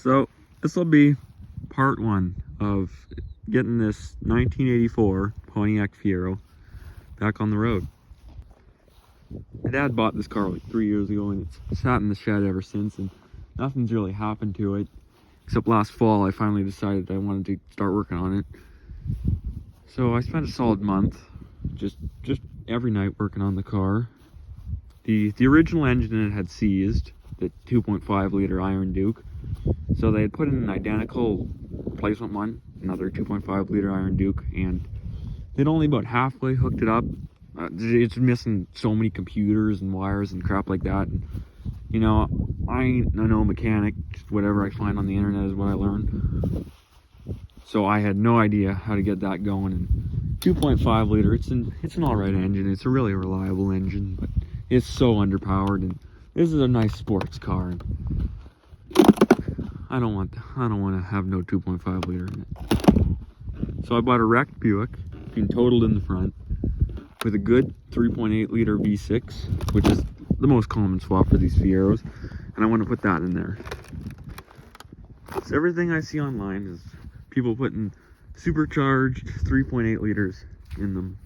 So this will be part one of getting this 1984 Pontiac Fiero back on the road. My dad bought this car like 3 years ago and it's sat in the shed ever since, and nothing's really happened to it. Except last fall I finally decided I wanted to start working on it. So I spent a solid month just every night working on the car. The original engine in it had seized, the 2.5 liter Iron Duke. So they had put in an identical replacement one, another 2.5 liter Iron Duke, and they'd only about halfway hooked it up. It's missing so many computers and wires and crap like that. And, you know, I ain't no mechanic. Just whatever I find on the internet is what I learned. So I had no idea how to get that going. And 2.5 liter, it's an alright engine. It's a really reliable engine, but it's so underpowered. And this is a nice sports car. And I don't want to have no 2.5 liter in it. So I bought a wrecked Buick, being totaled in the front, with a good 3.8 liter V6, which is the most common swap for these Fieros, and I want to put that in there. So everything I see online is people putting supercharged 3.8 liters in them.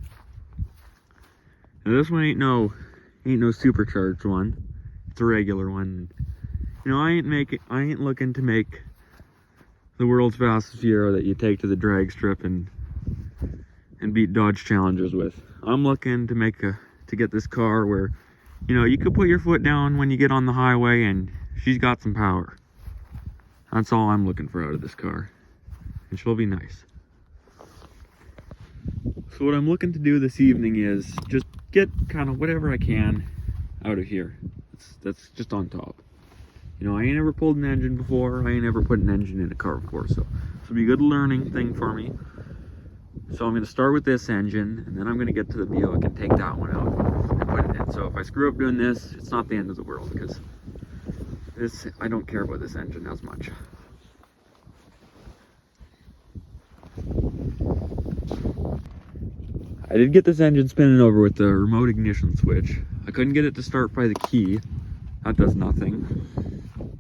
Now this one ain't no supercharged one. It's a regular one. You know, I ain't looking to make the world's fastest Fiero that you take to the drag strip and beat Dodge Challengers with. I'm looking to get this car where, you know, you could put your foot down when you get on the highway and she's got some power. That's all I'm looking for out of this car. And she'll be nice. So what I'm looking to do this evening is just get kind of whatever I can out of here. That's just on top. You know, I ain't ever pulled an engine before. I ain't ever put an engine in a car before. So this will be a good learning thing for me. So I'm going to start with this engine, and then I'm going to get to the Buick and take that one out and put it in. So if I screw up doing this, it's not the end of the world, because I don't care about this engine as much. I did get this engine spinning over with the remote ignition switch. I couldn't get it to start by the key. That does nothing.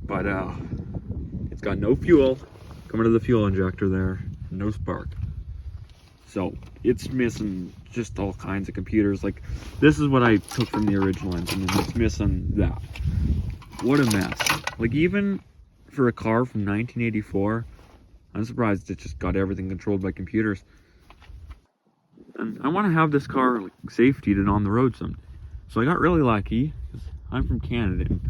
But it's got no fuel coming to the fuel injector there, no spark. So it's missing just all kinds of computers. Like, this is what I took from the original engine, and it's missing that. What a mess. Like, even for a car from 1984, I'm surprised it just got everything controlled by computers. And I want to have this car like safetied and on the road someday. So I got really lucky, because I'm from Canada, and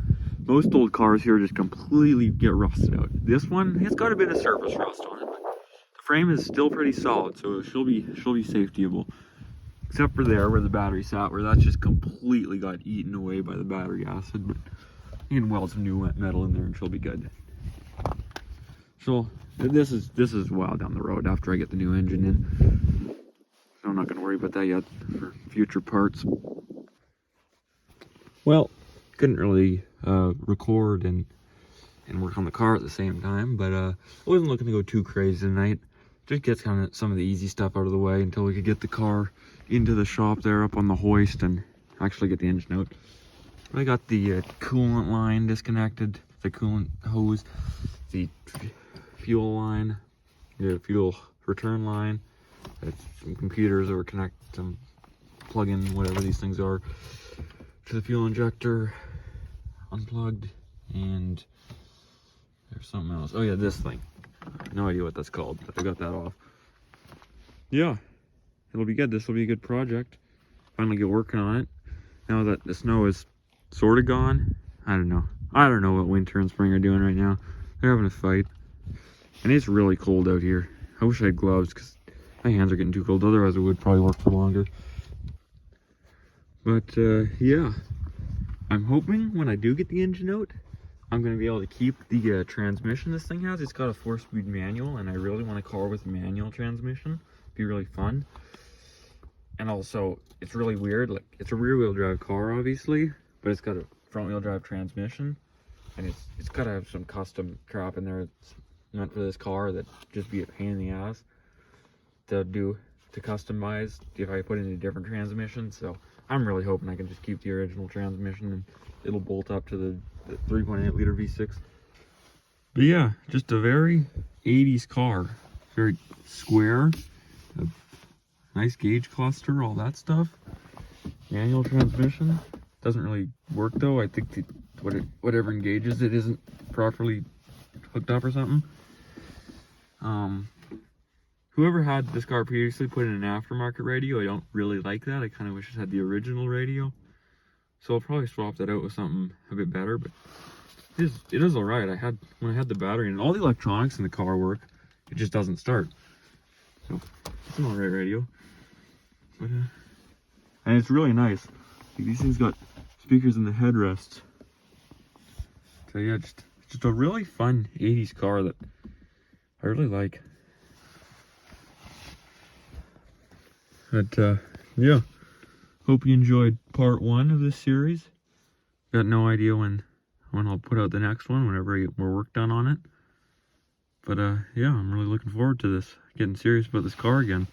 most old cars here just completely get rusted out. This one, it's got a bit of surface rust on it, but the frame is still pretty solid, so she'll be safetyable. Except for there where the battery sat, where that's just completely got eaten away by the battery acid. But you can weld some new metal in there and she'll be good. So this is a while down the road after I get the new engine in. So I'm not gonna worry about that yet for future parts. Well, couldn't really record and work on the car at the same time, but I wasn't looking to go too crazy tonight. Just get kind of some of the easy stuff out of the way until we could get the car into the shop there up on the hoist and actually get the engine out. I got the coolant line disconnected, the coolant hose, the fuel line, the fuel return line, some computers that were connected to plug in whatever these things are to the fuel injector, unplugged, and there's something else. Oh yeah, this thing. No idea what that's called, but I got that off. Yeah, it'll be good. This will be a good project. Finally get working on it. Now that the snow is sort of gone. I don't know what winter and spring are doing right now. They're having a fight. And it's really cold out here. I wish I had gloves, because my hands are getting too cold. Otherwise it would probably work for longer. But yeah, I'm hoping when I do get the engine out, I'm going to be able to keep the transmission this thing has. It's got a 4-speed manual, and I really want a car with a manual transmission. It'd be really fun. And also, it's really weird. Like, it's a rear-wheel drive car, obviously, but it's got a front-wheel drive transmission, and it's got to have some custom crap in there. It's meant for this car that just be a pain in the ass to customize if I put in a different transmission. So I'm really hoping I can just keep the original transmission and it'll bolt up to the 3.8 liter V6. But yeah, just a very 80s car. Very square, a nice gauge cluster, all that stuff. Manual transmission. Doesn't really work though. I think whatever engages it isn't properly hooked up or something. Whoever had this car previously put in an aftermarket radio. I don't really like that. I kind of wish it had the original radio. So I'll probably swap that out with something a bit better, but it is alright. When I had the battery and all the electronics in the car work, it just doesn't start. So it's an alright radio. But and it's really nice. Like, these things got speakers in the headrests. So yeah, just a really fun 80s car that I really like. But yeah, hope you enjoyed part 1 of this series. Got no idea when I'll put out the next one, whenever I get more work done on it. But yeah, I'm really looking forward to this, getting serious about this car again.